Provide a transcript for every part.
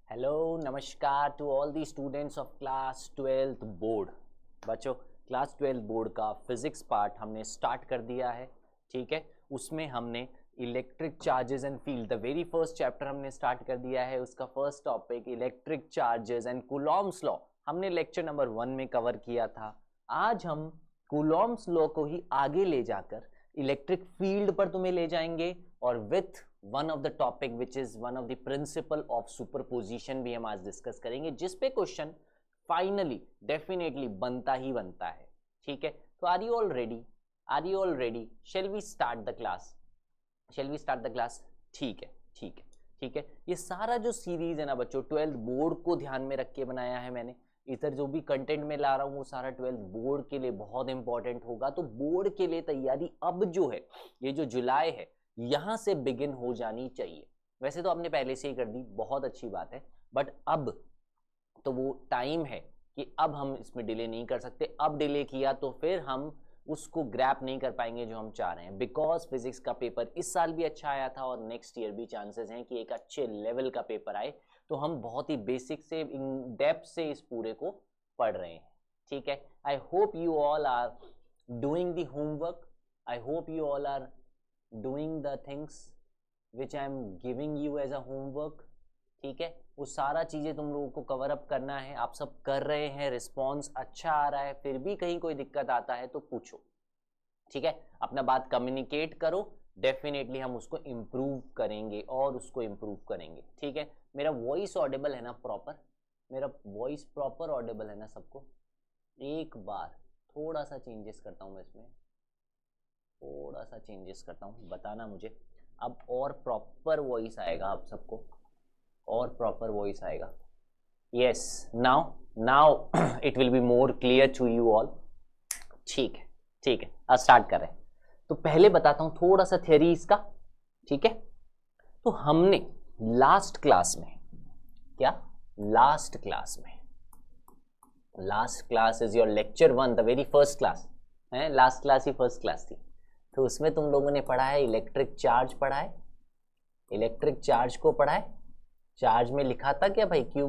Hello नमस्कार to all the students of class 12th board. बच्चों, class 12th board का physics part हमने start कर दिया है। ठीक है, उसमें हमने electric charges and field, the very first chapter हमने स्टार्ट कर दिया है। उसका first topic electric charges and Coulomb's law हमने लेक्चर नंबर 1 में कवर किया था। आज हम कूलॉम्स लॉ को ही आगे ले जाकर इलेक्ट्रिक फील्ड पर तुम्हें ले जाएंगे और with one of the topic which is one of the principle of superposition भी हम आज डिस्कस करेंगे, जिसपे क्वेश्चन फाइनली डेफिनेटली बनता ही बनता है। ठीक है, तो are you all ready? Are you all ready? Shall we start the class? Shall we start the class? ठीक है, ठीक है, ठीक है। ये सारा जो सीरीज है ना बच्चों, 12th बोर्ड को ध्यान में रख के बनाया है मैंने। इधर जो भी कंटेंट में ला रहा हूँ वो सारा 12th बोर्ड के लिए बहुत इंपॉर्टेंट होगा। तो बोर्ड के लिए तैयारी अब जो है, ये जो जुलाई है, यहां से बिगिन हो जानी चाहिए। वैसे तो आपने पहले से ही कर दी, बहुत अच्छी बात है, बट अब तो वो टाइम है कि अब हम इसमें डिले नहीं कर सकते। अब डिले किया तो फिर हम उसको ग्रैप नहीं कर पाएंगे जो हम चाह रहे हैं। बिकॉज फिजिक्स का पेपर इस साल भी अच्छा आया था और नेक्स्ट ईयर भी चांसेस हैं कि एक अच्छे लेवल का पेपर आए। तो हम बहुत ही बेसिक से इन डेप्थ से इस पूरे को पढ़ रहे हैं। ठीक है, I hope you all are doing the homework. I hope you all are doing the things which I am giving you as a homework। ठीक है, वो सारा चीजें तुम लोगों को कवर अप करना है। आप सब कर रहे हैं, रिस्पॉन्स अच्छा आ रहा है, फिर भी कहीं कोई दिक्कत आता है तो पूछो। ठीक है, अपना बात कम्युनिकेट करो, डेफिनेटली हम उसको इम्प्रूव करेंगे और उसको इम्प्रूव करेंगे। ठीक है, मेरा वॉइस ऑडिबल है ना प्रॉपर? मेरा वॉइस प्रॉपर ऑडिबल है ना सबको? एक बार थोड़ा सा चेंजेस करता हूँ मैं इसमें, थोड़ा सा चेंजेस करता हूँ, बताना मुझे। अब और प्रॉपर वॉइस आएगा आप सबको, और प्रॉपर वॉइस आएगा। Yes, now now it will be more clear to you all. ठीक है, ठीक है, अब स्टार्ट कर रहे हैं। तो पहले बताता हूँ थोड़ा सा थ्योरी इसका। ठीक है, तो हमने लास्ट क्लास में क्या, last class is your lecture 1, the very first class है। लास्ट क्लास ही फर्स्ट क्लास थी। तो उसमें तुम लोगों ने पढ़ा है इलेक्ट्रिक चार्ज, पढ़ा है इलेक्ट्रिक चार्ज को पढ़ा है। चार्ज में लिखा था क्या भाई? Q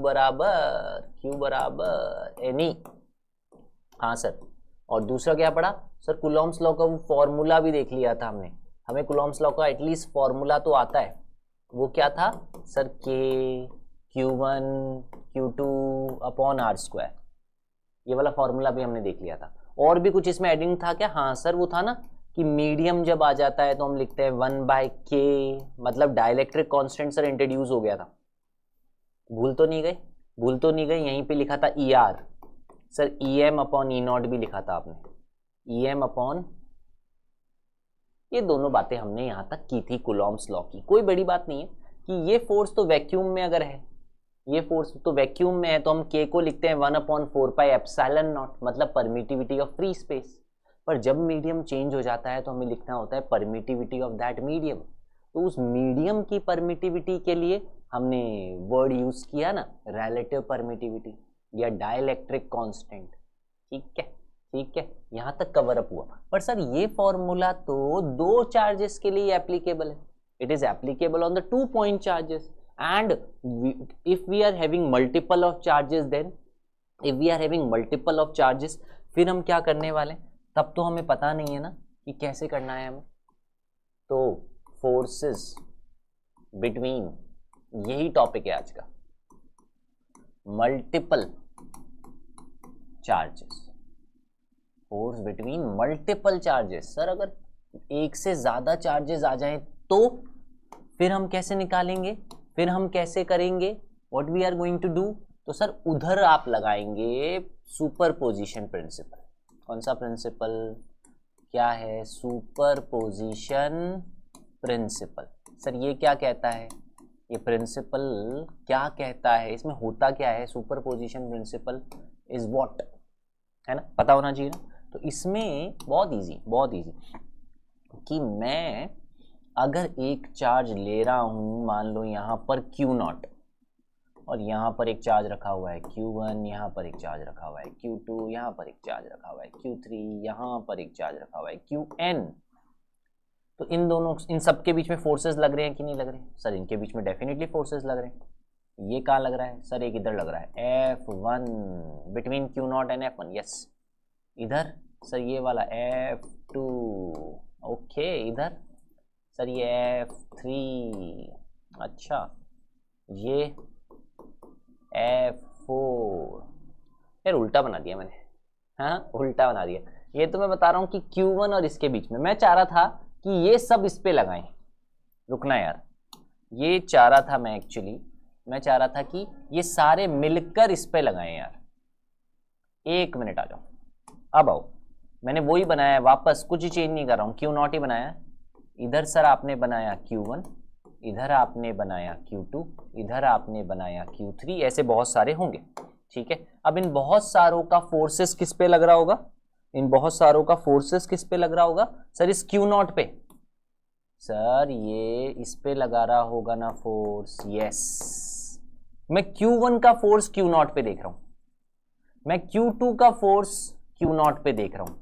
बराबर एनी। हाँ सर। और दूसरा क्या पढ़ा सर? कूलॉम्स लॉ का वो फॉर्मूला भी देख लिया था हमने। हमें कूलॉम्स लॉ का एटलीस्ट फॉर्मूला तो आता है। वो क्या था sir? K Q1 Q2 upon R²। ये वाला फॉर्मूला भी हमने देख लिया था। और भी कुछ इसमें एडिंग था क्या? हाँ सर, वो था ना कि मीडियम जब आ जाता है तो हम लिखते हैं 1/k, मतलब डाइलेक्ट्रिक कांस्टेंट सर इंट्रोड्यूस हो गया था। भूल तो नहीं गए? भूल तो नहीं गए? यहीं पे लिखा था ER sir, EM upon E0 भी लिखा था आपने, EM अपॉन। ये दोनों बातें हमने यहां तक की थी कूलॉम्स लॉ की। कोई बड़ी बात नहीं है कि ये फोर्स तो वैक्यूम में अगर है, ये फोर्स तो वैक्यूम में है, तो हम K को लिखते हैं 1/4πε0, मतलब परमिटिविटी ऑफ फ्री स्पेस। पर जब मीडियम चेंज हो जाता है तो हमें लिखना होता है परमिटिविटी ऑफ दैट मीडियम। तो उस मीडियम की परमिटिविटी के लिए हमने वर्ड यूज किया ना, रिलेटिव परमिटिविटी या डाइलेक्ट्रिक कांस्टेंट। ठीक है, ठीक है, यहां तक कवर अप हुआ। पर सर ये फॉर्मूला तो दो चार्जेस के लिए एप्लीकेबल है। It is applicable on the 2 point charges and if we are having multiple of charges, then if we are having multiple of charges, फिर हम क्या करने वाले हैं? तब तो हमें पता नहीं है ना कि कैसे करना है हमें। तो फोर्सेस बिटवीन, यही टॉपिक है आज का, multiple charges, force between multiple charges. Sir अगर एक से ज्यादा चार्जेस आ जाएं तो फिर हम कैसे निकालेंगे? फिर हम कैसे करेंगे? What we are going to do? तो सर उधर आप लगाएंगे सुपरपोजिशन प्रिंसिपल। कौन सा प्रिंसिपल? क्या है? Superposition principle. सर ये क्या कहता है? ये प्रिंसिपल क्या कहता है? इसमें होता क्या है? सुपरपोजिशन प्रिंसिपल इज व्हाट, है ना? पता होना चाहिए ना। तो इसमें बहुत इजी कि मैं अगर एक चार्ज ले रहा हूं, मान लो यहां पर Q0, और यहां पर एक चार्ज रखा हुआ है Q1, यहां पर एक चार्ज रखा हुआ है Q2, यहां पर एक चार्ज रखा हुआ है Q3, यहां पर एक चार्ज रखा हुआ है Qn। तो इन सब के बीच में फोर्सेस लग रहे हैं कि नहीं लग रहे? सर इनके बीच में डेफिनेटली फोर्सेस लग रहे हैं। ये कहाँ लग रहा है सर? एक इधर लग रहा है F1 between Q0 and F1, yes. इधर सर ये वाला F2, ओके। इधर सर ये F3, अच्छा। ये F4, यार उल्टा बना दिया मैंने, हाँ उल्टा बना दिया। ये तो मैं बता रहा हूँ कि Q1 और इसके बीच में मैं चाह रहा था कि ये सब इस पे लगाएं। रुकना यार, ये चाह रहा था मैं एक्चुअली, मैं चाह रहा था कि ये सारे मिलकर इस पे लगाएं यार। एक मिनट आ जाओ, अब आओ। मैंने वही बनाया है वापस, कुछ ही चेंज नहीं कर रहा हूँ, Q0 ही बनाया। इधर सर आपने बनाया Q1, इधर आपने बनाया Q2, इधर आपने बनाया Q3, ऐसे बहुत सारे होंगे, ठीक है। अब इन बहुत सारों का फोर्सेस किस पे लग रहा होगा? इन बहुत सारों का फोर्सेस किस पे लग रहा होगा सर? इस Q0 पे। सर ये इस पे लगा रहा होगा ना फोर्स, यस। मैं Q1 का फोर्स Q0 पे देख रहा हूं, मैं Q2 का फोर्स Q0 पे देख रहा हूं,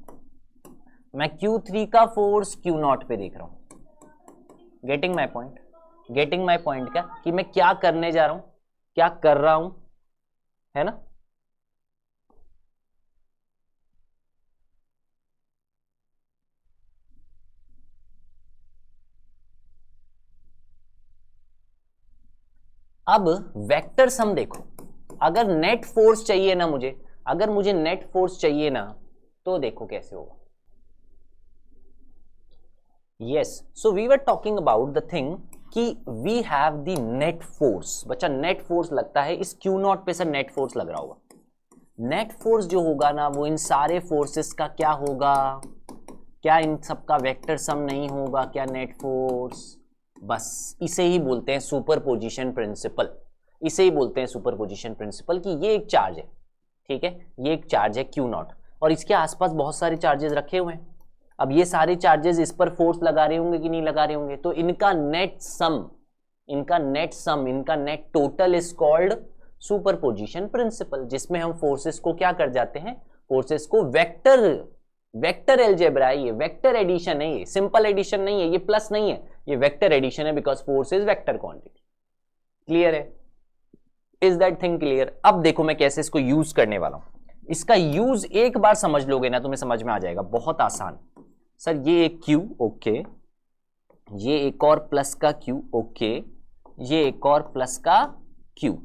मैं Q3 का फोर्स Q0 पे देख रहा हूं। Getting my point? Getting my point क्या कि मैं क्या करने जा रहा हूं, क्या कर रहा हूं, है ना? अब वेक्टर सम देखो, अगर नेट फोर्स चाहिए ना मुझे, अगर मुझे नेट फोर्स चाहिए ना, तो देखो कैसे होगा। Yes, so we were talking about the thing कि we have the net force. बच्चा नेट फोर्स लगता है इस Q0 पे, सर नेट फोर्स लग रहा होगा। नेट फोर्स जो होगा ना वो इन सारे फोर्सेस का क्या होगा? क्या इन सबका वेक्टर सम नहीं होगा क्या नेट फोर्स? बस इसे ही बोलते हैं सुपरपोजिशन प्रिंसिपल। इसे ही बोलते हैं सुपरपोजिशन प्रिंसिपल कि ये एक चार्ज है, ठीक है, ये एक चार्ज है Q0 और इसके आसपास बहुत सारे चार्जेस रखे हुए हैं। अब ये सारे चार्जेस इस पर फोर्स लगा रहे होंगे कि नहीं लगा रहे होंगे, तो इनका नेट सम, इनका नेट सम, इनका net total is called superposition principle, जिसमें हम फोर्सेस को क्या कर जाते हैं, फोर्सेस को वेक्टर एलजेब्रा है, ये वेक्टर एडिशन है, ये सिंपल एडिशन नहीं है, ये प्लस नहीं है, ये वेक्टर एडिशन है, because force is vector quantity. Clear है? Is that thing clear? अब देखो मैं कैसे इसको यूज करने वाला हूं। इसका यूज एक बार समझ लोगे ना तुम्हें समझ में आ जाएगा, बहुत आसान। सर ये एक Q, ओके, ये एक और प्लस का Q, ओके, ये एक और प्लस का Q।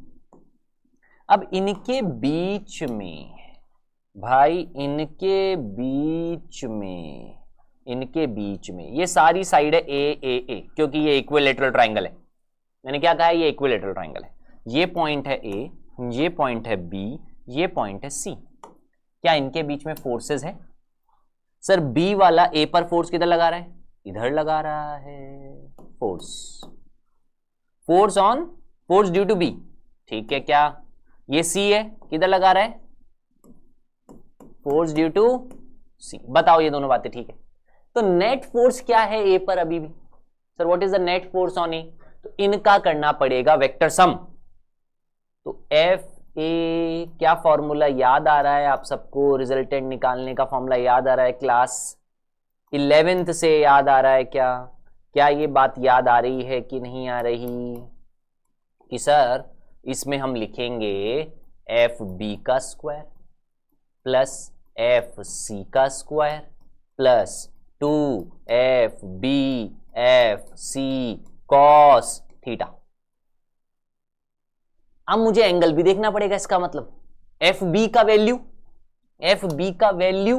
अब इनके बीच में भाई, इनके बीच में, इनके बीच में ये सारी साइड है ए, क्योंकि ये इक्विलेटरल ट्राइंगल है। मैंने क्या कहा है? ये इक्विलेटरल ट्राइंगल है। ये पॉइंट है ए, ये पॉइंट है बी, ये पॉइंट है सी। क्या इनके बीच में फोर्सेस है? सर बी वाला ए पर फोर्स किधर लगा रहा है? इधर लगा रहा है force on, force due to B, ठीक है। क्या ये सी है, किधर लगा रहा है? फोर्स ड्यू टू सी। बताओ ये दोनों बातें ठीक है? तो नेट फोर्स क्या है ए पर अभी भी? Sir what is the net force on A? तो इनका करना पड़ेगा वेक्टर सम। तो एफ ए, क्या फॉर्मूला याद आ रहा है आप सबको? रिजल्टेंट निकालने का फॉर्मूला याद आ रहा है? क्लास 11th से याद आ रहा है क्या? क्या ये बात याद आ रही है कि नहीं आ रही? कि सर इसमें हम लिखेंगे एफ बी का स्क्वायर प्लस एफ सी का square plus 2FB FC cos theta. अब मुझे एंगल भी देखना पड़ेगा, इसका मतलब FB का वैल्यू, FB का वैल्यू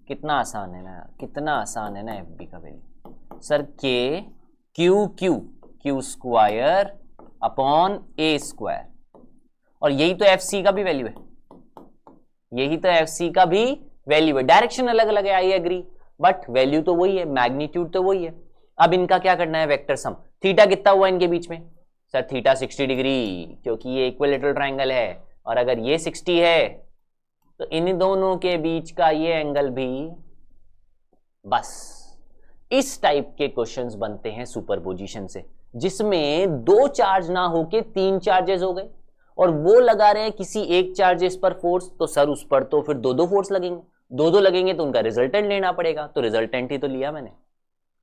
कितना आसान है ना, कितना आसान है ना FB का value. Sir K Q square upon A square, और यही तो FC का भी वैल्यू है, यही तो FC का भी वैल्यू है। डायरेक्शन अलग अलग है, आई एग्री, बट वैल्यू तो वही है, मैग्नीट्यूड तो वही है। अब इनका क्या करना है? Vector sum. थीटा कितना हुआ इनके बीच में? सर थीटा 60 डिग्री, क्योंकि ये इक्विलेटरल ट्राइंगल है, और अगर ये 60 है तो इन दोनों के बीच का ये एंगल भी। बस इस टाइप के क्वेश्चंस बनते हैं सुपरपोजिशन से, जिसमें दो चार्ज ना होके तीन चार्जेस हो गए, और वो लगा रहे हैं किसी एक चार्जेस पर फोर्स, तो सर उस पर तो फिर दो फोर्स लगेंगे, दो लगेंगे तो उनका रिजल्टेंट लेना पड़ेगा, तो रिजल्टेंट ही तो लिया मैंने।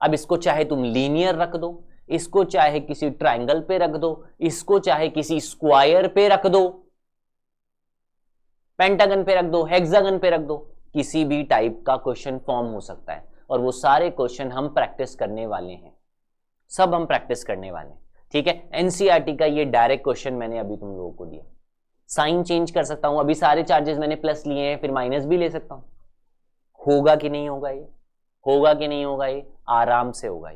अब इसको चाहे तुम लीनियर रख दो, इसको चाहे किसी ट्रायंगल पे रख दो, इसको चाहे किसी स्क्वायर पे रख दो, पेंटागन पे रख दो, हेक्सागन पे रख दो, किसी भी टाइप का क्वेश्चन फॉर्म हो सकता है। और वो सारे क्वेश्चन हम प्रैक्टिस करने वाले हैं, सब हम प्रैक्टिस करने वाले हैं, ठीक है। एनसीईआरटी का ये डायरेक्ट क्वेश्चन मैंने अभी तुम लोगों को दिया। साइन चेंज कर सकता हूं, अभी सारे चार्जेस मैंने प्लस लिए हैं, फिर माइनस भी ले सकता हूं। होगा कि नहीं होगा ये, होगा कि नहीं होगा ये, आराम से होगा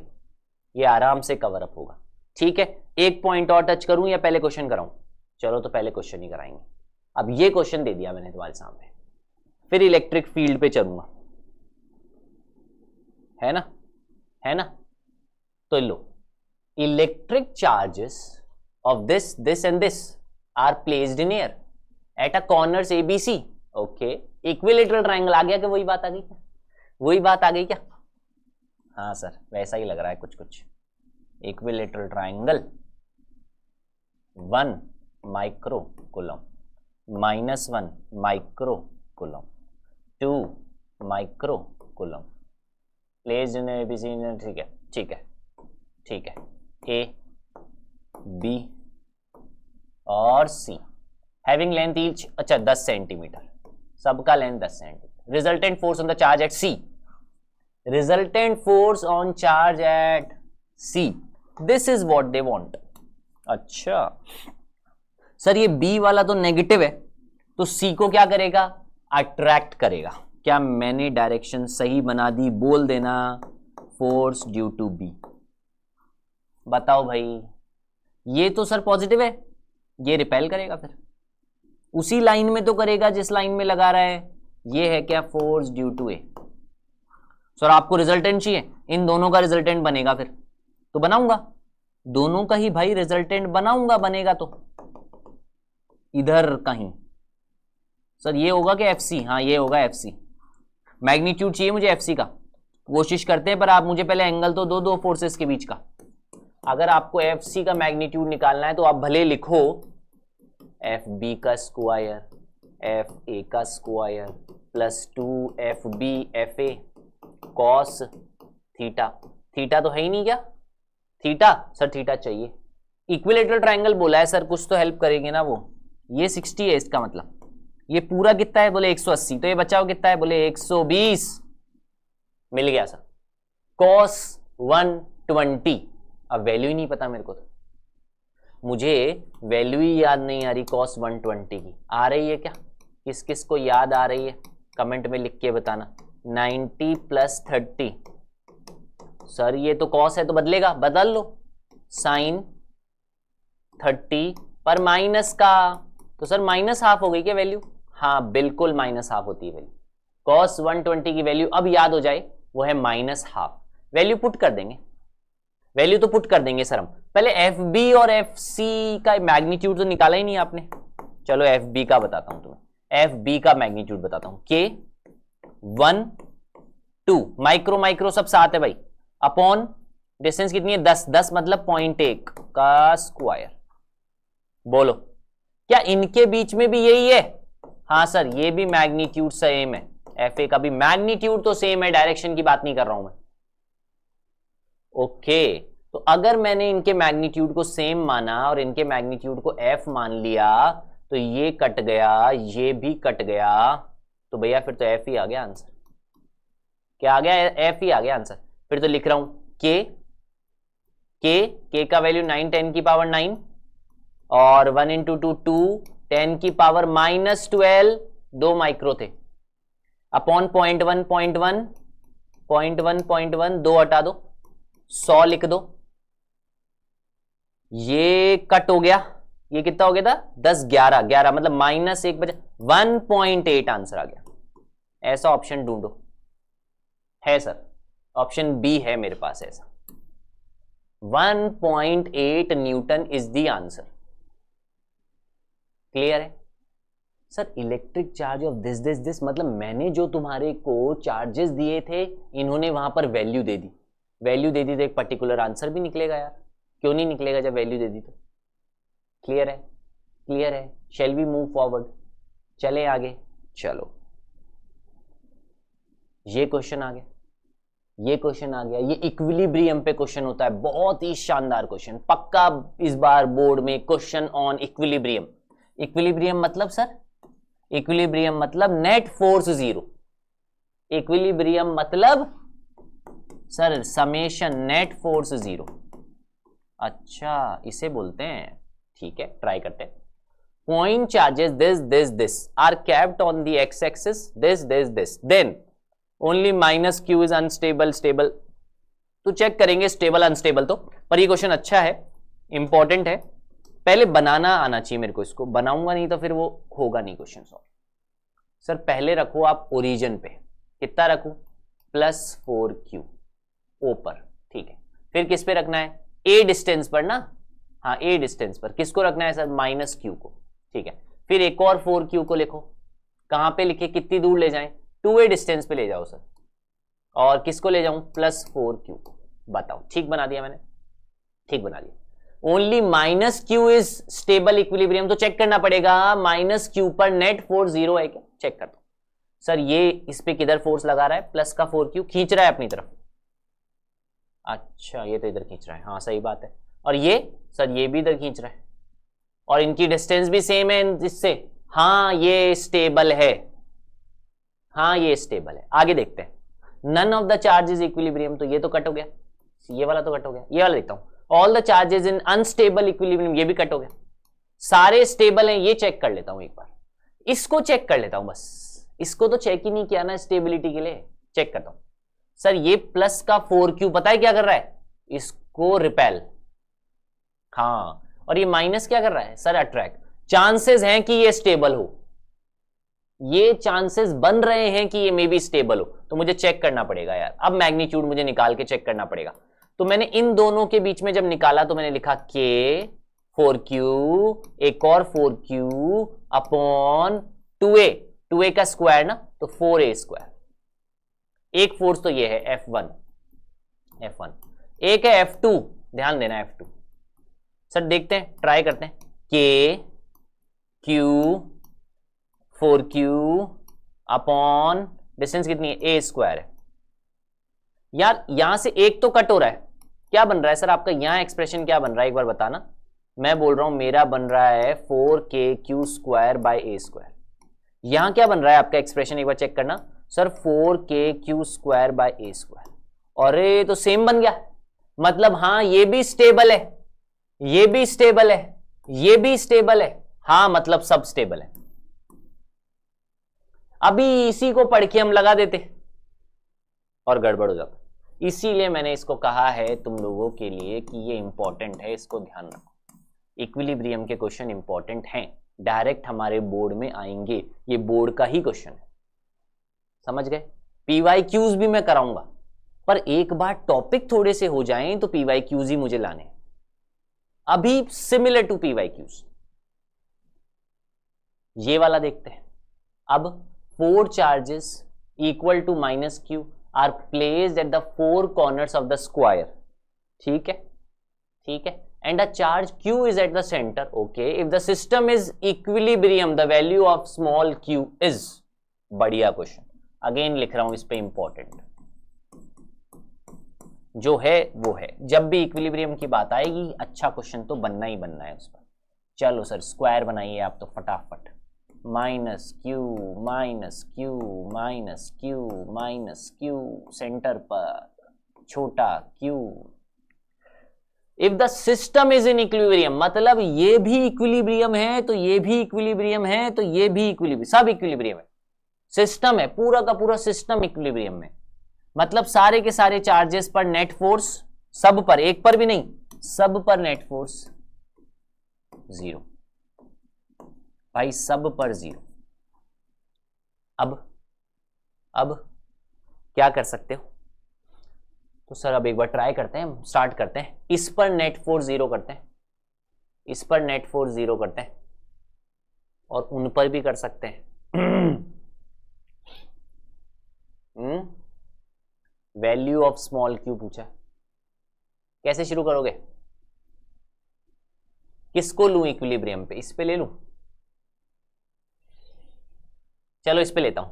ये आराम से कवर अप होगा, ठीक है। एक पॉइंट और टच करूं या पहले क्वेश्चन कराऊं? चलो तो पहले क्वेश्चन ही कराएंगे। अब ये क्वेश्चन दे दिया मैंने तुम्हारे सामने, फिर इलेक्ट्रिक फील्ड पे चलूंगा, है ना, है ना। तो लो, electric charges of this and this are placed in air at a corners ABC। Okay, equilateral triangle आ गया क्या? वही बात आ गई क्या? वही बात आ गई क्या? हाँ सर, वैसा ही लग रहा है कुछ कुछ। Equilateral triangle 1 micro coulomb, -1 micro coulomb, 2 micro coulomb, placed in ABC। ठीक है, ठीक है, ठीक है। A, B और C हैविंग लेंथ ईच, अच्छा 10 सेंटीमीटर, सबका length 10 centimetre. Resultant force on the charge at C, resultant force on charge at C, this is what they want. अच्छा सर, ये B वाला तो नेगेटिव है, तो C को क्या करेगा? अट्रैक्ट करेगा। क्या मैंने डायरेक्शन सही बना दी? बोल देना, फोर्स ड्यू टू B। बताओ भाई, ये तो सर पॉजिटिव है, ये रिपेल करेगा, फिर उसी लाइन में तो करेगा जिस लाइन में लगा रहा है। ये है क्या? Force due to A। Sir आपको रिजल्टेंट चाहिए, इन दोनों का रिजल्टेंट बनेगा, फिर तो बनाऊंगा, दोनों का ही भाई रिजल्टेंट बनाऊंगा, बनेगा तो इधर कहीं। सर ये होगा कि FC? हाँ ये होगा FC। मैग्नीट्यूड चाहिए मुझे FC का, कोशिश करते हैं, पर आप मुझे पहले एंगल तो दो फोर्सेस के बीच का। अगर आपको FC का मैग्नीट्यूड निकालना है तो आप भले लिखो FB का स्क्वायर, FA का square plus 2FB FA cos theta. Theta तो है ही नहीं क्या? थीटा, सर थीटा चाहिए। इक्विलेटरल ट्रायंगल बोला है सर, कुछ तो हेल्प करेंगे ना वो। ये 60 है, इसका मतलब ये पूरा कितना है? बोले 180, तो ये बचाओ कितना है? बोले 120। मिल गया सर। cos 120, अब वैल्यू ही नहीं पता मेरे को, तो मुझे वैल्यू ही याद नहीं आ रही cos 120 की। आ रही है क्या? किस किस को याद आ रही है कमेंट में लिख के बताना। 90 + 30, सर ये तो cos है तो बदलेगा, बदल लो, साइन 30 पर माइनस का, तो सर -½ हो गई क्या वैल्यू? हाँ बिल्कुल -½ होती है वैल्यू। cos 120 की वैल्यू अब याद हो जाए, वो है -½ वैल्यू पुट कर देंगे, वैल्यू तो पुट कर देंगे सर हम। पहले FB और FC का मैग्नीट्यूड तो निकाला ही नहीं आपने। चलो FB का बताता हूं तुम्हें, FB का मैग्नीट्यूड बताता हूं। K 1 2 माइक्रो माइक्रो सब साथ है भाई, अपॉन डिस्टेंस कितनी है? 10, 10 मतलब 0.1 का स्क्वायर। बोलो क्या इनके बीच में भी यही है? हाँ सर, ये भी मैग्नीट्यूड सेम है, FA का भी मैग्नीट्यूड तो सेम है, डायरेक्शन की बात नहीं कर रहा हूं मैं। ओके, तो अगर मैंने इनके मैग्नीट्यूड को सेम माना और इनके मैग्नीट्यूड को F मान लिया, तो ये कट गया, ये भी कट गया, तो भैया फिर तो F ही आ गया आंसर। क्या आ गया? F ही आ गया आंसर। फिर तो लिख रहा हूं K का वैल्यू 9 10 की पावर 9 और 1 × 2 2 10 की पावर -12, 2 माइक्रो थे, अपॉन 0.1 0.1 0.1 0.1 2 हटा दो, 100 लिख दो, ये कट हो गया, ये कितना हो गया था? 10 11 11 मतलब -1 बचा, 1.8 आंसर आ गया। ऐसा ऑप्शन ढूंढो, है सर ऑप्शन B है मेरे पास ऐसा, 1.8 newton is the answer. Clear है sir? Electric charge of this मतलब मैंने जो तुम्हारे को चार्जेस दिए थे, इन्होंने वहां पर वैल्यू दे दी, वैल्यू दे दी तो एक पर्टिकुलर आंसर भी निकलेगा यार, क्यों नहीं निकलेगा जब वैल्यू दे दी तो। क्लियर है? क्लियर है? Shall we move forward? चले आगे, चलो ये क्वेश्चन आ गया, ये क्वेश्चन आ गया, ये इक्विलिब्रियम पे क्वेश्चन होता है, बहुत ही शानदार क्वेश्चन, पक्का इस बार बोर्ड में क्वेश्चन ऑन इक्विलिब्रियम। इक्विलिब्रियम मतलब सर, इक्विलिब्रियम मतलब नेट फोर्स जीरो। इक्विलिब्रियम मतलब sir summation net force zero. अच्छा इसे बोलते हैं, ठीक है ट्राई करते हैं। Point charges this are kept on the x axis, this then only minus q is unstable stable. तो चेक करेंगे स्टेबल अनस्टेबल तो, पर ये क्वेश्चन अच्छा है, इंपॉर्टेंट है, पहले बनाना आना चाहिए मेरे को, इसको बनाऊंगा नहीं तो फिर वो होगा नहीं क्वेश्चन सॉल्व। सर पहले रखो आप ओरिजिन पे, कितना रखूं, +4q ओ पर, ठीक है। फिर किस पे रखना है, a डिस्टेंस पर ना, हाँ a डिस्टेंस पर किसको रखना है सर, -q को, ठीक है। फिर एक और 4q को लिखो, कहां पे लिखे, कितनी दूर ले जाएं, 2a डिस्टेंस पे ले जाओ सर, और किसको ले जाऊं, +4q को। बताओ ठीक बना दिया मैंने, ठीक बना दिया। Only -q is stable equilibrium, तो चेक करना पड़ेगा -q पर नेट फोर्स जीरो है क्या, चेक कर दो। सर ये इस पे किधर फोर्स लगा रहा है, प्लस का 4q खींच रहा है अपनी तरफ, अच्छा ये तो इधर खींच रहा है, हाँ सही बात है। और ये सर ये भी इधर खींच रहा है, और इनकी डिस्टेंस भी सेम है इससे, हाँ ये स्टेबल है, हाँ ये स्टेबल है। आगे देखते हैं, none of the charges equilibrium, तो ये तो कट हो गया, ये वाला तो कट हो गया, ये वाला देखता हूं, all the charges in unstable equilibrium, ये भी कट हो गया। सारे स्टेबल हैं, ये चेक कर लेता हूं एक बार, इसको चेक कर लेता हूं बस, इसको तो चेक ही नहीं किया ना स्टेबिलिटी के लिए, चेक करता हूं। सर ये प्लस का 4q पता है क्या कर रहा है, इसको रिपेल, हाँ, और ये माइनस क्या कर रहा है सर, अट्रैक्ट। चांसेस हैं कि ये स्टेबल हो, ये चांसेस बन रहे हैं कि ये मे बी स्टेबल हो, तो मुझे चेक करना पड़ेगा यार, अब मैग्नीट्यूड मुझे निकाल के चेक करना पड़ेगा। तो मैंने इन दोनों के बीच में जब निकाला तो मैंने लिखा k 4q, एक और 4q अपॉन 2a, 2a का स्क्वायर ना, तो 4a स्क्वायर। एक फोर्स तो ये है F1, एक है F2, ध्यान देना F2। सर देखते हैं, ट्राई करते हैं, k q 4q upon distance कितनी है, a स्क्वायर है। यार यहां से एक तो कट हो रहा है, क्या बन रहा है सर आपका, यहां एक्सप्रेशन क्या बन रहा है एक बार बताना। मैं बोल रहा हूं मेरा बन रहा है 4kq square by a square. यहां क्या बन रहा है आपका एक्सप्रेशन, एक बार चेक करना sir, 4kq square by a square. अरे तो सेम बन गया, मतलब हाँ ये भी स्टेबल है, ये भी स्टेबल है, ये भी स्टेबल है, हाँ मतलब सब स्टेबल है। अभी इसी को पढ़ के हम लगा देते और गड़बड़ हो जाता, इसीलिए मैंने इसको कहा है तुम लोगों के लिए कि ये इंपॉर्टेंट है, इसको ध्यान रखो। इक्विलिब्रियम के क्वेश्चन इंपॉर्टेंट हैं, डायरेक्ट हमारे बोर्ड में आएंगे, ये बोर्ड का ही क्वेश्चन है, समझ गए। PYQs भी मैं कराऊंगा, पर एक बार टॉपिक थोड़े से हो जाएं तो PYQs ही मुझे लाने, अभी सिमिलर टू PYQs। ये वाला देखते हैं अब, 4 charges equal to -q are placed at the 4 corners of the square, ठीक है, ठीक है, and a charge q is at the center, okay, if the system is equilibrium the value of small q is, बढ़िया question, again लिख रहा हूं इस पे, इंपॉर्टेंट जो है वो है, जब भी इक्विलिब्रियम की बात आएगी अच्छा क्वेश्चन तो बनना ही बनना है उस पर। चलो सर स्क्वायर बनाइए आप तो फटाफट, -q सेंटर पर छोटा q। If the system is in equilibrium, मतलब ये भी इक्विलिब्रियम है तो ये भी इक्विलिब्रियम है तो ये भी इक्विलिब्रियम, सब इक्विलिब्रियम है, सिस्टम है, पूरा का पूरा सिस्टम इक्विलिब्रियम में, मतलब सारे के सारे चार्जेस पर नेट फोर्स, सब पर, एक पर भी नहीं, सब पर नेट फोर्स जीरो, भाई सब पर जीरो। अब क्या कर सकते हो, तो सर अब एक बार ट्राई करते हैं, स्टार्ट करते हैं, इस पर नेट फोर्स जीरो करते हैं, इस पर नेट फोर्स जीरो करते हैं, और उन पर भी कर सकते हैं। वैल्यू ऑफ स्मॉल क्यू पूछा, कैसे शुरू करोगे, किसको लूं इक्विलिब्रियम पे, इस पे ले लूं, चलो इस पे लेता हूं,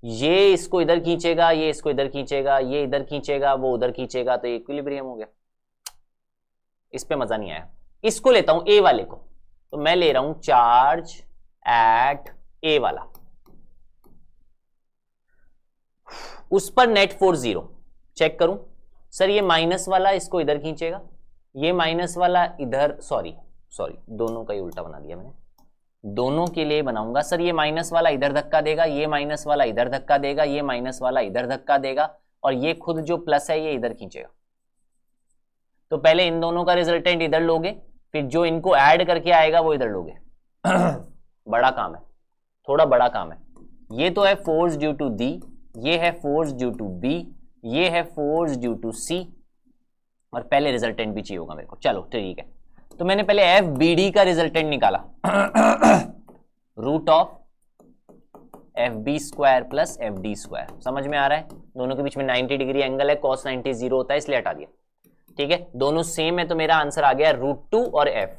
ये इसको इधर खींचेगा, ये इसको इधर खींचेगा, ये इधर खींचेगा, वो उधर खींचेगा, तो इक्विलिब्रियम हो गया। इस पे मजा नहीं आया। इसको लेता हूं ए वाले को, तो मैं ले रहा हूं चार्ज एट ए वाला, उस पर नेट फोर्स 0। चेक करूं सर, ये माइनस वाला इसको इधर खींचेगा, ये माइनस वाला इधर, सॉरी दोनों का ही उल्टा बना दिया मैंने, दोनों के लिए बनाऊंगा सर। ये माइनस वाला इधर धक्का देगा, ये माइनस वाला इधर धक्का देगा, ये माइनस वाला इधर धक्का देगा, और ये खुद जो प्लस है ये इधर खींचेगा। तो पहले इन दोनों का रिजल्टेंट इधर लोगे, फिर जो इनको ऐड करके आएगा वो इधर लोगे। बड़ा काम है, थोड़ा बड़ा काम है। ये तो है फोर्स ड्यू टू डी, ये है फोर्स ड्यू टू बी, ये है फोर्स ड्यू टू सी, और पहले रिजल्टेंट भी चाहिए होगा मेरे को। चलो ठीक है, तो मैंने पहले एफ बी डी का रिजल्टेंट निकाला। Root of F B square plus F D square, समझ में आ रहा है? दोनों के बीच में 90 डिग्री एंगल है, cos 90 0 होता है, इसलिए हटा दिया। ठीक है, दोनों सेम है, तो मेरा आंसर आ गया √2 और f।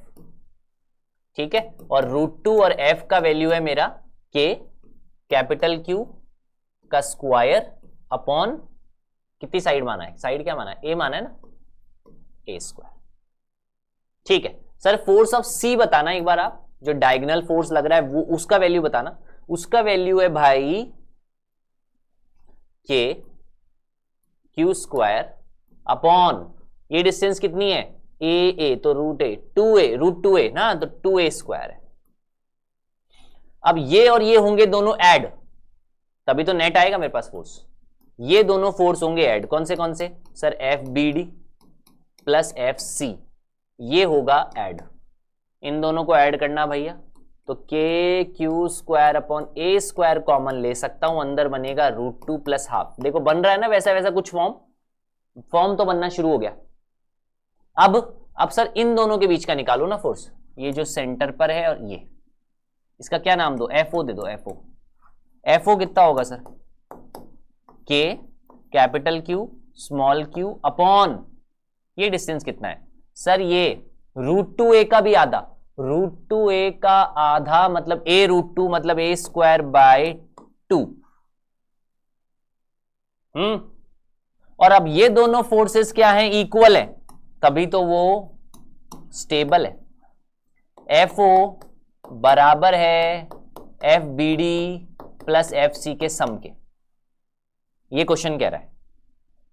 ठीक है, और √2 और f का वैल्यू है मेरा k कैपिटल Q का स्क्वायर अपॉन, कितनी साइड माना है? साइड क्या माना है? a माना है ना, a स्क्वायर। ठीक है सर, फोर्स ऑफ C बताना एक बार आप, जो डायगोनल फोर्स लग रहा है वो, उसका वैल्यू बताना। उसका वैल्यू है भाई k Q स्क्वायर अपॉन, ये डिस्टेंस कितनी है? a, तो √2a ना, तो 2a स्क्वायर है। अब ये और ये होंगे दोनों ऐड, तभी तो नेट आएगा मेरे पास फोर्स। ये दोनों फोर्स होंगे ऐड, कौन से sir? F B D plus F C, ये होगा ऐड। इन दोनों को ऐड करना भैया, तो के क्यू स्क्वायर अपॉन ए स्क्वायर कॉमन ले सकता हूं, अंदर बनेगा √2 प्लस हाफ। देखो बन रहा है ना वैसा वैसा कुछ फॉर्म तो बनना शुरू हो गया। अब सर इन दोनों के बीच का निकालो ना फोर्स, ये जो सेंटर पर है और ये, इसका क्या नाम दो? एफओ दे दो, एफओ कितना होगा सर? के capital Q small Q upon, ये डिस्टेंस कितना है सर? ये √2a का भी आधा, √2a का आधा मतलब a√2 मतलब a स्क्वायर बाय 2। और अब ये दोनों फोर्सेस क्या हैं? इक्वल है, तभी तो वो स्टेबल है। FO बराबर है FBD प्लस FC के सम के, ये क्वेश्चन कह रहा है।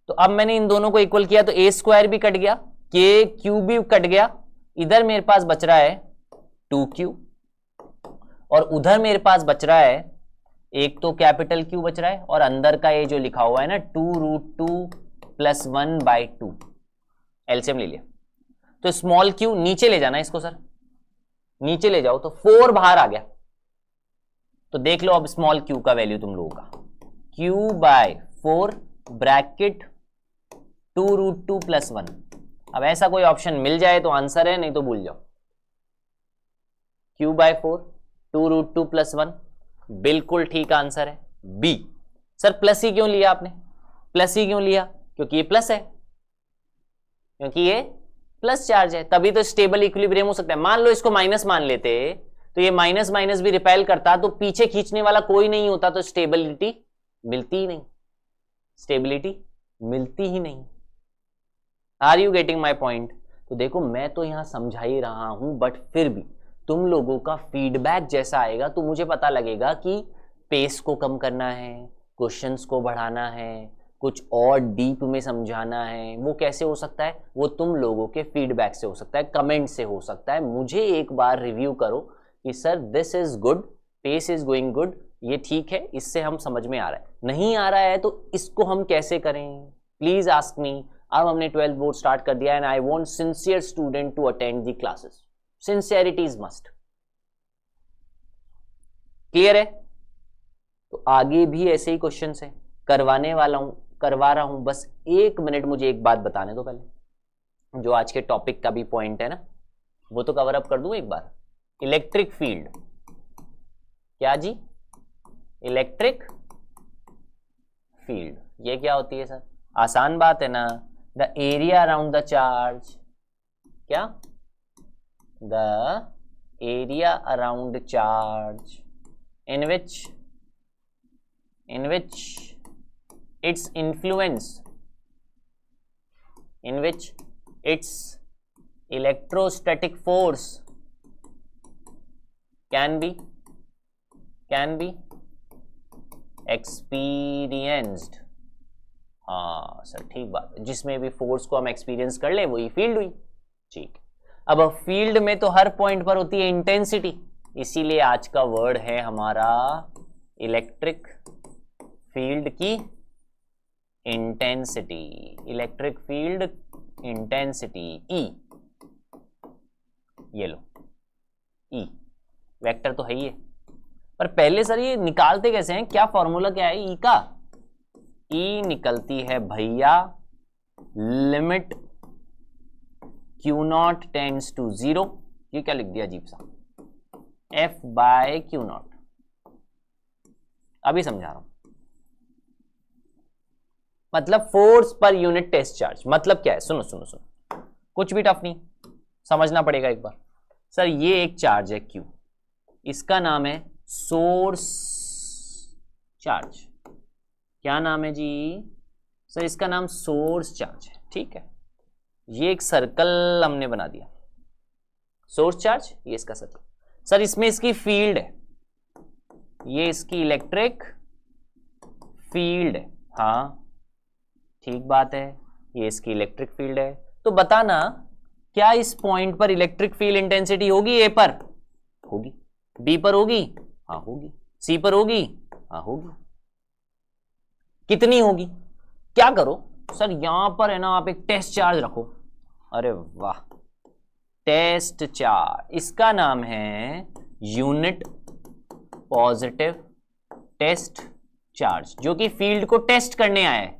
तो अब मैंने इन दोनों को इक्वल किया, तो a स्क्वायर भी कट गया, के क्यू भी कट गया, इधर मेरे पास बच रहा है 2q, और उधर मेरे पास बच रहा है, एक तो कैपिटल Q बच रहा है, और अंदर का ये जो लिखा हुआ है ना 2√2 प्लस 1/2, एलसीएम ले लिया। तो स्मॉल q नीचे ले जाना इसको सर, नीचे ले जाओ, तो 4 बाहर आ गया। तो देख लो अब स्मॉल q का वैल्यू तुम लोगों का, q/4 ब्रैकेट 2√2 प्लस 1। अब ऐसा कोई ऑप्शन मिल जाए तो आंसर है, नहीं तो भूल जाओ। q/4 2√2 प्लस 1 बिल्कुल ठीक आंसर है बी। सर प्लस ही क्यों लिया आपने? प्लस ही क्यों लिया? क्योंकि ये प्लस है, क्योंकि ये प्लस चार्ज है, तभी तो स्टेबल इक्विलिब्रियम हो सकता है। मान लो इसको माइनस मान लेते तो ये माइनस माइनस भी रिपेल करता, तो पीछे खींचने वाला कोई नहीं होता, तो स्टेबिलिटी मिलती ही नहीं, स्टेबिलिटी मिलती ही नहीं। Are you getting my point? तो देखो मैं तो यहां समझा ही रहा हूं, बट फिर भी तुम लोगों का फीडबैक जैसा आएगा तो मुझे पता लगेगा कि पेस को कम करना है, क्वेश्चंस को बढ़ाना है, कुछ और डीप में समझाना है। वो कैसे हो सकता है? वो तुम लोगों के फीडबैक से हो सकता है, कमेंट से हो सकता है। मुझे एक बार रिव्यू करो कि sir this is good, pace is going good, ये ठीक है, इससे हम समझ में आ रहा है। नहीं आ रहा है तो इसको हम कैसे करें? Please ask me. अब हमने 12th बोर्ड स्टार्ट कर दिया, and I want sincere student to attend the classes. Sincerity is must. Clear है? तो आगे भी ऐसे ही क्वेश्चन है, करवा रहा हूं। बस 1 मिनट मुझे एक बात बताने दो पहले, जो आज के टॉपिक का भी पॉइंट है ना, वो तो कवर अप कर दूं एक बार। इलेक्ट्रिक फील्ड, क्या जी? इलेक्ट्रिक फील्ड, ये क्या होती है सर? आसान बात है ना, the area around the charge, क्या? The area around charge in which in which its influence, in which its electrostatic force can be experienced. हाँ सर ठीक बात है, जिसमें भी फोर्स को हम एक्सपीरियंस कर ले वही फील्ड हुई। ठीक, अब फील्ड में तो हर पॉइंट पर होती है इंटेंसिटी, इसीलिए आज का वर्ड है हमारा इलेक्ट्रिक फील्ड की इंटेंसिटी। इलेक्ट्रिक फील्ड इंटेंसिटी ई, ये लो ई, वेक्टर तो है ही है, पर पहले सर ये निकालते कैसे हैं, क्या फॉर्मूला क्या है ई का? ई निकलती है भैया limit q naught tends to 0, ये क्या लिख दिया अजीब सा, एफ बाय क्यू नॉट। अभी समझा रहा हूं, मतलब force per unit test charge. मतलब क्या है, सुनो सुनो सुनो, कुछ भी टफ नहीं, समझना पड़ेगा एक बार। सर ये एक चार्ज है Q, इसका नाम है सोर्स चार्ज। क्या नाम है जी? सर इसका नाम सोर्स चार्ज है, ठीक है। ये एक सर्कल हमने बना दिया, सोर्स चार्ज, ये इसका सर्कल। सर इसमें इसकी फील्ड है, ये इसकी इलेक्ट्रिक फील्ड है, हाँ ठीक बात है, ये इसकी इलेक्ट्रिक फील्ड है। तो बताना क्या इस पॉइंट पर इलेक्ट्रिक फील्ड इंटेंसिटी होगी? ए पर होगी, बी पर होगी, हाँ होगी, सी पर होगी, हाँ होगी। कितनी होगी? क्या करो सर, यहां पर है ना आप एक टेस्ट चार्ज रखो। अरे वाह, टेस्ट चार्ज, इसका नाम है यूनिट पॉजिटिव टेस्ट चार्ज, जो कि फील्ड को टेस्ट करने आया है,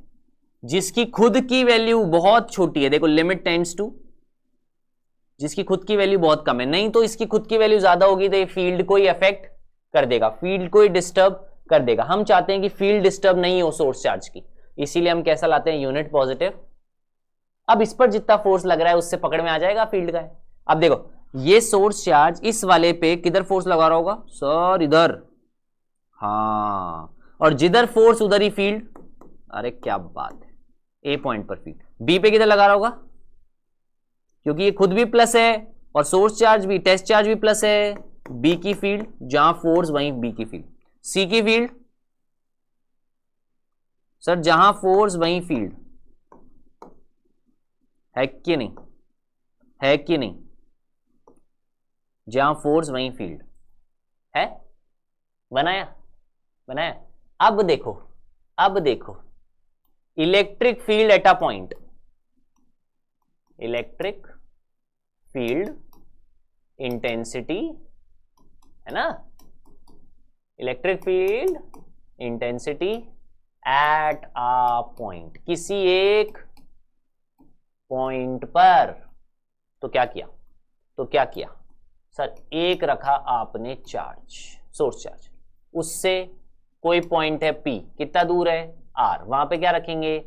जिसकी खुद की वैल्यू बहुत छोटी है। देखो लिमिट टेंड्स टू, जिसकी खुद की वैल्यू बहुत कम है, नहीं तो इसकी खुद की वैल्यू ज्यादा होगी तो ये फील्ड को ही अफेक्ट कर देगा, फील्ड को ही डिस्टर्ब कर देगा। हम चाहते हैं कि फील्ड डिस्टर्ब नहीं हो सोर्स चार्ज की, इसीलिए हम कैसा लाते हैं, यूनिट पॉजिटिव। अब इस पर जितना फोर्स लग रहा है उससे पकड़ में आ जाएगा फील्ड का है। अब देखो ये सोर्स चार्ज इस वाले पे किधर फोर्स लगा रहा होगा सर, इधर, हाँ, और जिधर फोर्स उधर ही फील्ड। अरे क्या बात है, ए पॉइंट पर फील्ड, बी पे किधर लगा रहा होगा, क्योंकि ये खुद भी प्लस है और सोर्स चार्ज भी, टेस्ट चार्ज भी प्लस है, बी की फील्ड, जहां फोर्स वहीं बी की फील्ड। सी की फील्ड सर, जहां फोर्स वहीं फील्ड, है कि नहीं, है कि नहीं, जहां फोर्स वहीं फील्ड है। बनाया बनाया। अब देखो, अब देखो electric field at a point, electric field intensity है ना, electric field intensity at a point, किसी एक पॉइंट पर। तो क्या किया, तो क्या किया सर, एक रखा आपने चार्ज, सोर्स चार्ज, उससे कोई पॉइंट है P, कितना दूर है R, वहां पे क्या रखेंगे,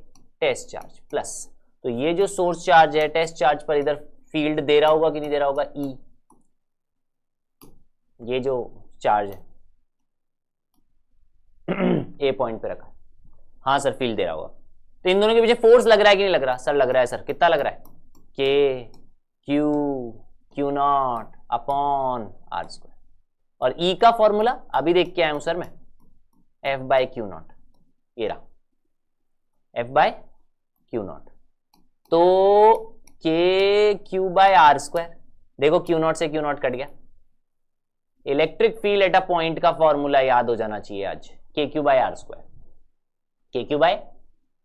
टेस्ट चार्ज प्लस। तो ये जो सोर्स चार्ज है, टेस्ट चार्ज पर इधर फील्ड दे रहा होगा कि नहीं दे रहा होगा, E, ये जो चार्ज है ए पॉइंट पे रखा, हाँ सर फील्ड दे रहा होगा। तो इन दोनों के पीछे फोर्स लग रहा है कि नहीं लग रहा? सर लग रहा है सर, कितना लग रहा है, k q q naught upon r square. और ई का फॉर्मूला अभी देख के आया हूं सर मैं, एफ बाय क्यू नॉट, ये रहा एफ बाय क्यू नॉट, तो k q by r square. देखो क्यू नॉट से क्यू नॉट कट गया। Electric field at a point का फॉर्मूला याद हो जाना चाहिए आज, k q by r square, k q by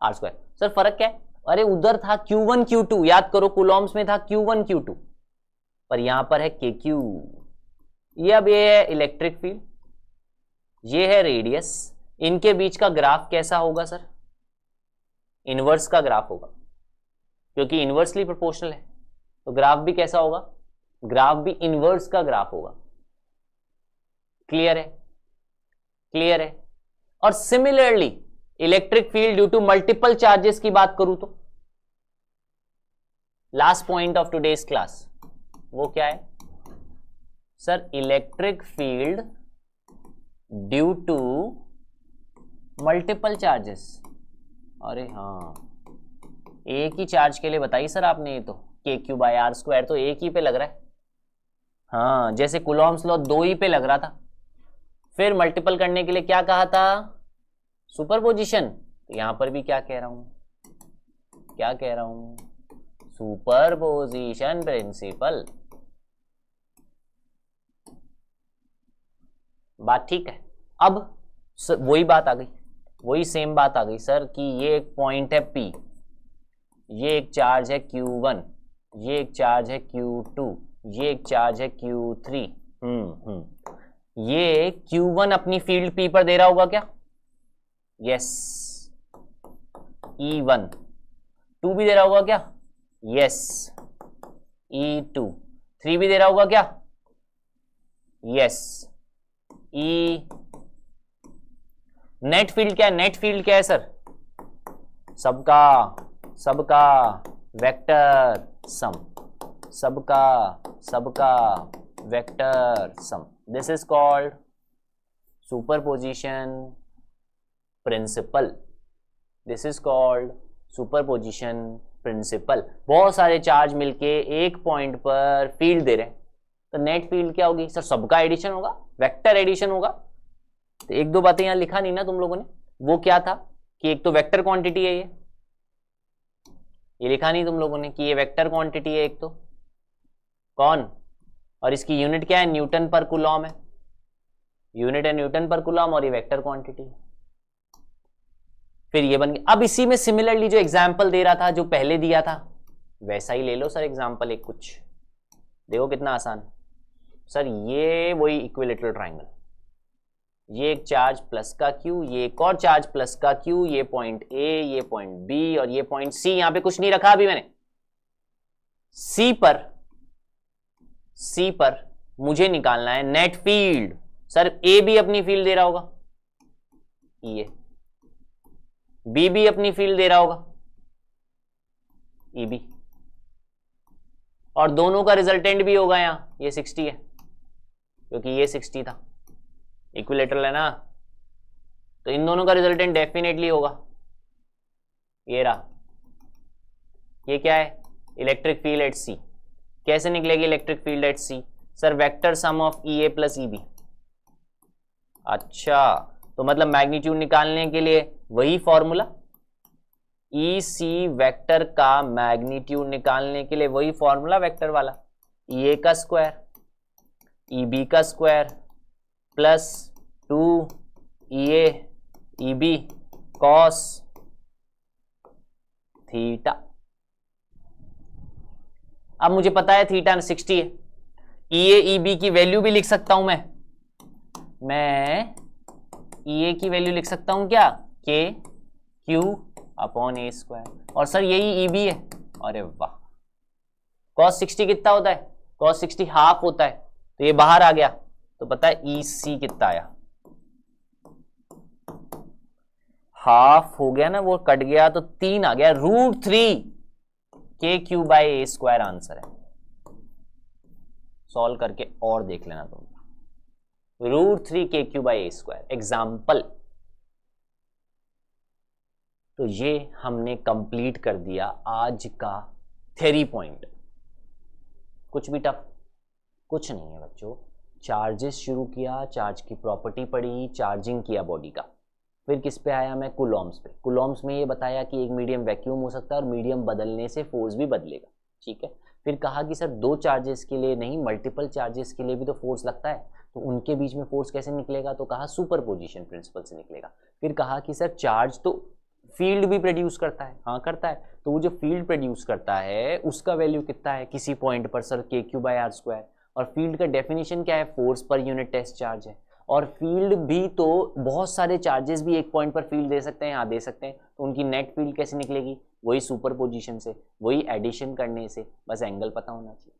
r square. Sir फर्क क्या है? अरे उधर था Q1 Q2, याद करो कूलॉम्स में था Q1 Q2, पर यहां पर है KQ। ये अब ये है इलेक्ट्रिक फील्ड, ये है रेडियस, इनके बीच का ग्राफ कैसा होगा सर? इनवर्स का ग्राफ होगा, क्योंकि इनवर्सली प्रोपोर्शनल है, तो ग्राफ भी कैसा होगा? ग्राफ भी इनवर्स का ग्राफ होगा। क्लियर है? क्लियर है? और similarly electric field due to multiple charges की बात करूं तो last point of today's class वो क्या है sir? Electric field due to multiple charges, अरे हाँ एक ही चार्ज के लिए बताइए सर आपने, ये तो KQ/R² तो एक ही पे लग रहा है। हाँ जैसे कूलॉम्स लॉ 2 ही पे लग रहा था। फिर मल्टीपल करने के लिए क्या कहा था, सुपरपोजिशन। यहां पर भी क्या कह रहा हूं, क्या कह रहा हूं, सुपरपोजिशन प्रिंसिपल। बात ठीक है। अब वही बात आ गई, वही सेम बात आ गई सर कि ये एक पॉइंट है P, ये एक चार्ज है Q1, ये एक चार्ज है Q2, ये एक चार्ज है Q3। ये Q1 अपनी फील्ड P पर दे रहा होगा क्या, यस। E1 2 भी दे रहा होगा क्या, यस। E2 3 भी दे रहा होगा क्या, यस। E नेट फील्ड क्या है, नेट फील्ड क्या है सर, सबका सबका वेक्टर सम, सबका सबका vector sum. This is called superposition principle, this is called superposition principle. बहुत सारे चार्ज मिलके एक पॉइंट पर फील्ड दे रहे हैं, तो नेट फील्ड क्या होगी सर, सबका एडिशन होगा, वेक्टर एडिशन होगा। तो एक दो बातें यहां लिखा नहीं ना तुम लोगों ने, वो क्या था कि एक तो वेक्टर क्वांटिटी है, ये लिखा नहीं तुम लोगों ने कि ये वेक्टर क्वांटिटी है एक तो, कौन, और इसकी यूनिट क्या है, न्यूटन पर कूलॉम है, यूनिट है न्यूटन पर कूलॉम, और ये वेक्टर क्वांटिटी है। फिर ये बन गया। अब इसी में सिमिलरली जो एग्जाम्पल दे रहा था, जो पहले दिया था, वैसा ही ले लो सर एग्जाम्पल एक कुछ, देखो कितना आसान सर। ये वही इक्विलेटरल ट्राइंगल, ये एक चार्ज प्लस का Q, ये एक और चार्ज प्लस का Q, ये पॉइंट A, ये पॉइंट B और ये पॉइंट C। यहां पे कुछ नहीं रखा अभी मैंने। C पर मुझे निकालना है नेट फील्ड। सर A भी अपनी फील्ड दे रहा होगा, ये B भी अपनी फील्ड दे रहा होगा, EB, और दोनों का रिजल्टेंट भी होगा यहां, ये 60 है क्योंकि ये 60 था, इक्विलेटरल है ना, तो इन दोनों का रिजल्टेंट डेफिनेटली होगा, ये रहा। ये क्या है, इलेक्ट्रिक फील्ड एट C। कैसे निकलेगी electric field at C, sir vector sum of EA plus EB। अच्छा तो मतलब मैग्नीट्यूड निकालने के लिए वही फॉर्मूला, EC वेक्टर का मैग्नीट्यूड निकालने के लिए वही फॉर्मूला वेक्टर वाला, EA का स्क्वायर EB का square plus 2 EA EB cos theta. अब मुझे पता है थीटा 60 है, EA EB की वैल्यू भी लिख सकता हूं मैं EA की वैल्यू लिख सकता हूं क्या, K Q upon A square, और सर यही EB है। अरे वाह, cos 60 कितना होता है, cos 60 हाफ होता है, तो ये बाहर आ गया, तो पता है EC कितना आया, हाफ हो गया ना, वो कट गया तो 3 आ गया, √3 KQ/A² आंसर है। सॉल्व करके और देख लेना तुम, √3 KQ/A²। एग्जाम्पल, तो ये हमने कंप्लीट कर दिया आज का थ्योरी पॉइंट। कुछ भी टफ कुछ नहीं है बच्चों, चार्जेस शुरू किया, चार्ज की प्रॉपर्टी पढ़ी, चार्जिंग किया बॉडी का, फिर किस पे आया मैं, कूलॉम्स पे। कूलॉम्स में ये बताया कि एक मीडियम वैक्यूम हो सकता है और मीडियम बदलने से फोर्स भी बदलेगा, ठीक है। फिर कहा कि सर 2 चार्जेस के लिए नहीं, मल्टीपल चार्जेस के लिए भी तो फोर्स लगता है, तो उनके बीच में फोर्स कैसे निकलेगा, तो कहा सुपरपोजिशन प्रिंसिपल से निकलेगा। फिर कहा कि सर चार्ज तो फील्ड भी प्रोड्यूस करता है, हाँ करता है, तो वो जो फील्ड प्रोड्यूस करता है उसका वैल्यू कितना है किसी पॉइंट पर, सर KQ/R²। और फील्ड का डेफिनेशन क्या है, force per unit test charge है। और फील्ड भी तो बहुत सारे चार्जेस भी एक पॉइंट पर फील्ड दे सकते हैं, हाँ दे सकते हैं, तो उनकी नेट फील्ड कैसे निकलेगी, वही सुपरपोजिशन से, वही एडिशन करने से, बस एंगल पता होना चाहिए।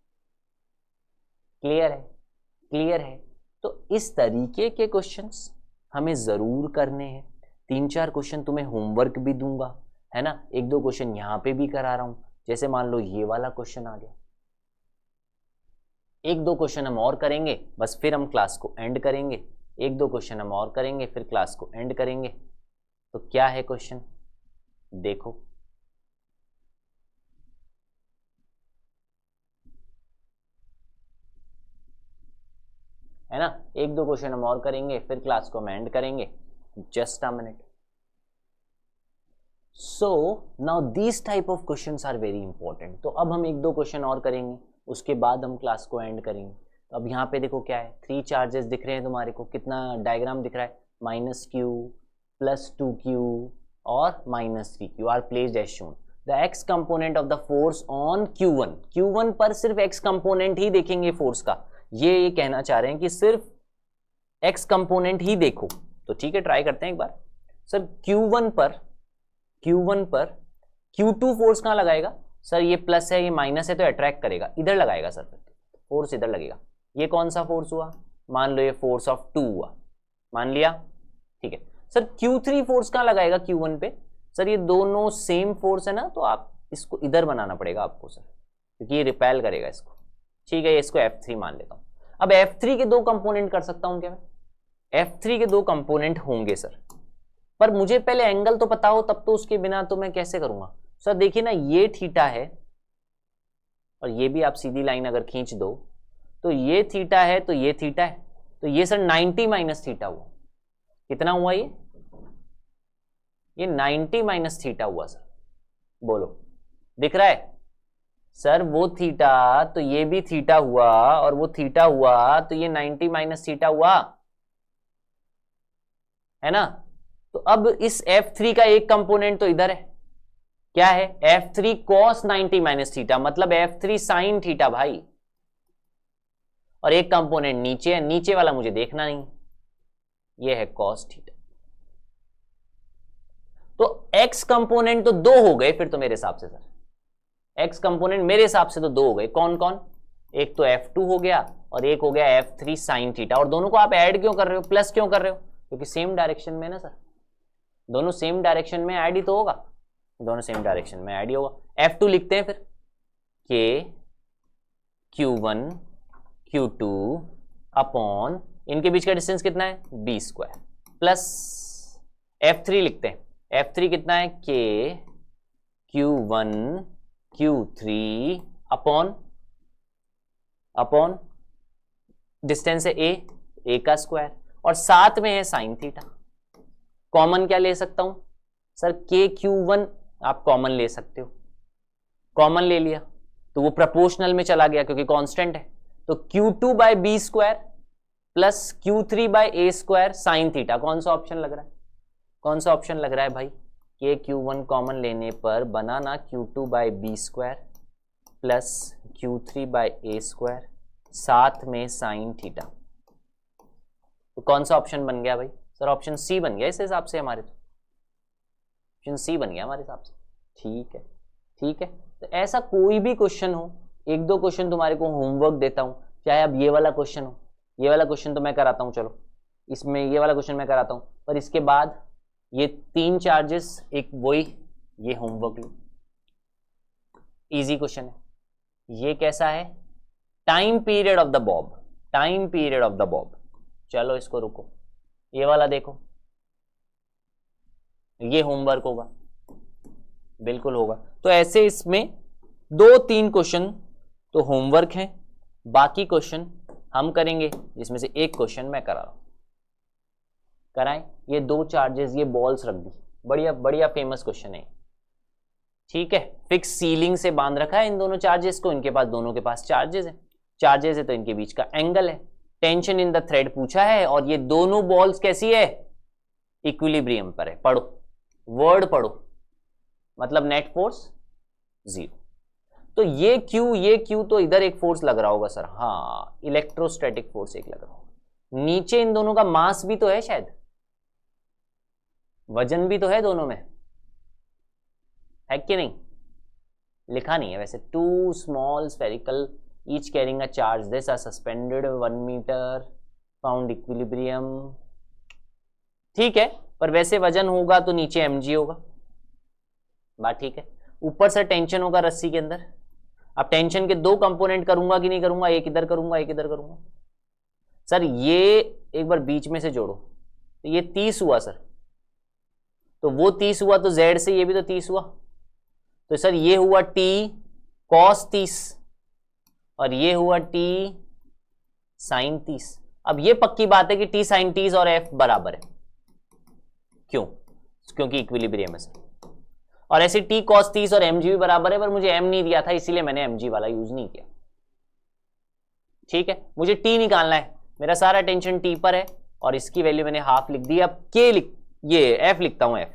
क्लियर है, क्लियर है। तो इस तरीके के क्वेश्चंस हमें जरूर करने हैं। 3-4 क्वेश्चन तुम्हें होमवर्क भी दूंगा, है ना, 1-2 क्वेश्चन यहाँ पे भी करा रहा हूं, जैसे मान लो ये वाला क्वेश्चन आ गया। 1-2 क्वेश्चन हम और करेंगे, बस फिर हम क्लास को एंड करेंगे। 1-2 क्वेश्चन हम और करेंगे, फिर क्लास को एंड करेंगे। तो क्या है क्वेश्चन, देखो। है ना, एक दो क्वेश्चन हम और करेंगे, फिर क्लास को हम एंड करेंगे। Just a minute. So now this type of questions are very important. तो अब हम एक दो क्वेश्चन और करेंगे, उसके बाद हम क्लास को एंड करेंगे। तो अब यहाँ पे देखो क्या है, 3 चार्जेस दिख रहे हैं तुम्हारे को, कितना डायग्राम दिख रहा है, -q +2q और -3q are placed as shown. The x component of the force on q1, q1 पर सिर्फ x कंपोनेंट ही देखेंगे फोर्स का। ये कहना चाह रहे हैं कि सिर्फ x कंपोनेंट ही देखो। तो ठीक है, ट्राई करते हैं एक बार। सर q1 पर q2 फोर्स कहां लगाएगा? सर ये प्लस है, ये माइनस है, तो अट्रैक्ट करेगा, इधर लगाएगा सर, फोर्स इधर लगेगा। ये कौन सा फोर्स हुआ? मान लो ये फोर्स ऑफ 2 हुआ, मान लिया, ठीक है। सर q3 फोर्स कहां लगाएगा q1 पे? सर ये दोनों सेम फोर्स है ना, तो आप इसको इधर बनाना पड़ेगा आपको सर, क्योंकि ये रिपेल करेगा इसको। ठीक है, इसको F3 मान लेता हूं। अब F3 के 2 कंपोनेंट कर सकता हूं क्या मैं? F3 के 2 कंपोनेंट होंगे सर, पर मुझे पहले एंगल तो पता हो, तब तो उसके बिना तो मैं कैसे करूंगा? सर देखिए ना, ये थीटा है और ये भी आप सीधी लाइन अगर खींच दो तो ये थीटा है, तो ये थीटा है, तो ये सर 90 माइनस थीटा हुआ। कितना हुआ ये 90 माइनस थीटा हुआ सर। बोलो, दिख रहा है? सर वो थीटा तो ये भी थीटा हुआ, और वो थीटा हुआ तो ये 90 माइनस थीटा हुआ, है ना। तो अब इस F3 का एक कंपोनेंट तो इधर है, क्या है? F3 cos 90 माइनस थीटा, मतलब F3 sin थीटा भाई। और एक कंपोनेंट नीचे है, नीचे वाला मुझे देखना नहीं, ये है cos थीटा। तो x कंपोनेंट तो 2 हो गए फिर तो मेरे हिसाब से सर, x कंपोनेंट मेरे हिसाब से तो 2 हो गए। कौन कौन? एक तो F2 हो गया और एक हो गया F3 sin थीटा। और दोनों को आप ऐड क्यों कर रहे हो, प्लस क्यों कर रहे हो? क्योंकि सेम डायरेक्शन में ना सर, दोनों सेम डायरेक्शन में ऐड ही तो होगा, दोनों सेम डायरेक्शन में ऐड ही होगा। F2 लिखते हैं फिर, K Q1 Q2 अपॉन, इनके बीच का डिस्टेंस कितना है? b² प्लस F3 लिखते हैं, F3 कितना है? K Q1 Q3 upon distance है a का स्क्वायर, और साथ में है साइन थीटा। कॉमन क्या ले सकता हूं सर? KQ1 आप कॉमन ले सकते हो, कॉमन ले लिया तो वो प्रोपोर्शनल में चला गया क्योंकि कांस्टेंट है। तो Q2 by b² plus Q3 by a² sine theta. कौन सा ऑप्शन लग रहा है? कौन सा ऑप्शन लग रहा है भाई? KQ1 कॉमन लेने पर बनाना Q2 by b² plus Q3 by a² साथ में साइन थीटा। तो कौन सा ऑप्शन बन गया भाई? सर ऑप्शन सी बन गया इस हिसाब से हमारे, तो ऑप्शन सी बन गया हमारे हिसाब से। ठीक है, ठीक है। तो ऐसा कोई भी क्वेश्चन हो, एक दो क्वेश्चन तुम्हारे को होमवर्क देता हूं, चाहे अब ये वाला क्वेश्चन हो, ये वाला क्वेश्चन तो मैं कराता हूं, चलो इसमें ये वाला क्वेश्चन मैं कराता हूं, पर इसके बाद ये 3 चार्जेस, एक वही ये होमवर्क लो, इजी क्वेश्चन है। ये कैसा है? Time period of the Bob, time period of the Bob. चलो इसको रुको, ये वाला देखो, ये होमवर्क होगा, बिल्कुल होगा। तो ऐसे इसमें 2-3 क्वेश्चन तो होमवर्क हैं, बाकी क्वेश्चन हम करेंगे, जिसमें से एक क्वेश्चन मैं करा रहा हूं। कराएं? ये 2 चार्जेस, ये बॉल्स रख दी, बढ़िया बढ़िया फेमस क्वेश्चन है, ठीक है। फिक्स सीलिंग से बांध रखा है इन दोनों चार्जेस को, इनके पास, दोनों के पास चार्जेस है, चार्जेस है तो इनके बीच का एंगल है। टेंशन इन द थ्रेड पूछा है, और ये दोनों बॉल्स कैसी है? इक्विलिब्रियम पर है। पढ़ो, वर्ड पढ़ो, मतलब नेट फोर्स 0। तो ये Q तो इधर एक फोर्स लग रहा होगा सर, हाँ इलेक्ट्रोस्टैटिक फोर्स एक लग रहा होगा। नीचे इन दोनों का मास भी तो है शायद, वजन भी तो है दोनों में, है कि नहीं? लिखा नहीं है वैसे। 2 small spherical each carrying a charge this are suspended 1 metre, found equilibrium. ठीक है, पर वैसे वजन होगा तो नीचे mg होगा, बात ठीक है। ऊपर से टेंशन होगा रस्सी के अंदर। अब टेंशन के 2 कंपोनेंट करूंगा कि नहीं करूंगा? एक इधर करूंगा, एक इधर करूंगा। सर ये एक बार बीच में से जोड़ो, तो ये 30 हुआ सर, तो वो 30 हुआ, तो z से ये भी तो 30 हुआ, तो सर ये हुआ t cos 30 और ये हुआ t sin 30। अब ये पक्की बात है कि t sin 30 और f बराबर है, क्यों? क्योंकि इक्विलिब्रियम है सर। और ऐसे t cos 30 और mg भी बराबर है, पर मुझे m नहीं दिया था इसीलिए मैंने mg वाला यूज नहीं किया। ठीक है, मुझे t निकालना है, मेरा सारा टेंशन t पर है और इसकी वैल्यू मैंने हाफ लिख दी। अब k ये f लिखता हूं f।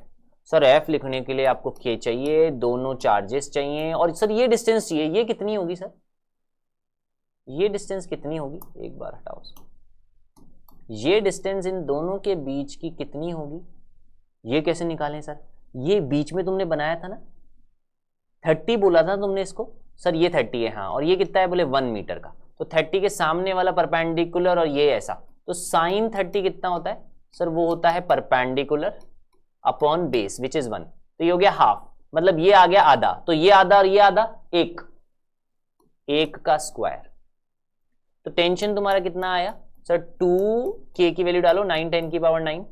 सर f लिखने के लिए आपको k चाहिए, दोनों चार्जेस चाहिए और सर ये डिस्टेंस चाहिए। ये कितनी होगी सर? ये डिस्टेंस कितनी होगी? एक बार हटाओ, ये डिस्टेंस इन दोनों के बीच की कितनी होगी? ये कैसे निकालें सर? ये बीच में तुमने बनाया था ना, 30 बोला था तुमने इसको। सर ये 30 है, हाँ, और ये कितना है? बोले 1 मीटर का। तो 30 के सामने वाला परपेंडिकुलर और ये ऐसा, तो साइन 30 कितना होता है सर? वो होता है perpendicular upon base which is 1। तो ये हो गया हाफ, मतलब ये आ गया आधा, तो ये आधा और ये आधा, एक का स्क्वायर। तो टेंशन तुम्हारा कितना आया सर? 2k की वैल्यू डालो, 9 10 की पावर 9,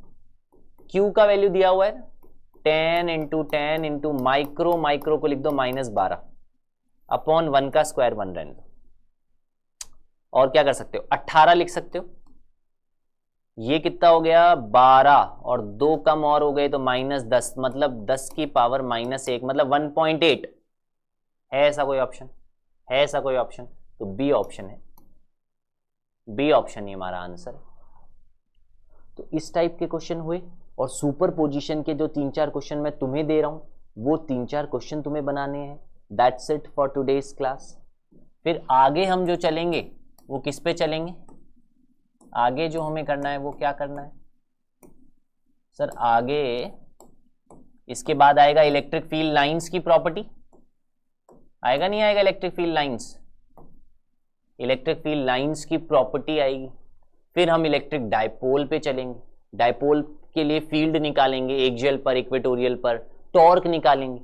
q का वैल्यू दिया हुआ है 10 इंटू माइक्रो को लिख दो -12 अपॉन 1 का स्क्वायर 1 रहने दो। और क्या कर सकते हो? 18 लिख सकते हो। ये कितना हो गया? 12 और 2 कम और हो गए तो -10, मतलब 10 की पावर -1, मतलब 1.8। है ऐसा कोई ऑप्शन? है ऐसा कोई ऑप्शन? तो बी ऑप्शन है, बी ऑप्शन ही हमारा आंसर है। तो इस टाइप के क्वेश्चन हुए और सुपर पोजिशन के जो 3-4 क्वेश्चन मैं तुम्हें दे रहा हूं वो 3-4 क्वेश्चन तुम्हें बनाने हैं। That's it for today's class. फिर आगे हम जो चलेंगे वो किस पे चलेंगे? आगे जो हमें करना है वो क्या करना है सर? आगे इसके बाद आएगा इलेक्ट्रिक फील्ड लाइंस की प्रॉपर्टी। आएगा नहीं आएगा? Electric field lines, electric field lines की प्रॉपर्टी आएगी। फिर हम इलेक्ट्रिक डायपोल पे चलेंगे, डायपोल के लिए फील्ड निकालेंगे, एक्सियल पर, इक्वेटोरियल पर, टॉर्क निकालेंगे।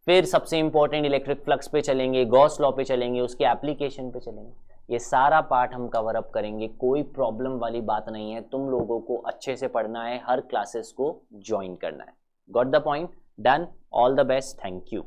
फिर सबसे इंपॉर्टेंट इलेक्ट्रिक फ्लक्स पे चलेंगे, गॉस लॉ पे चलेंगे, उसके एप्लीकेशन पे चलेंगे। ये सारा पार्ट हम कवर अप करेंगे, कोई प्रॉब्लम वाली बात नहीं है। तुम लोगों को अच्छे से पढ़ना है, हर क्लासेस को ज्वाइन करना है। Got the point? Done. All the best, thank you.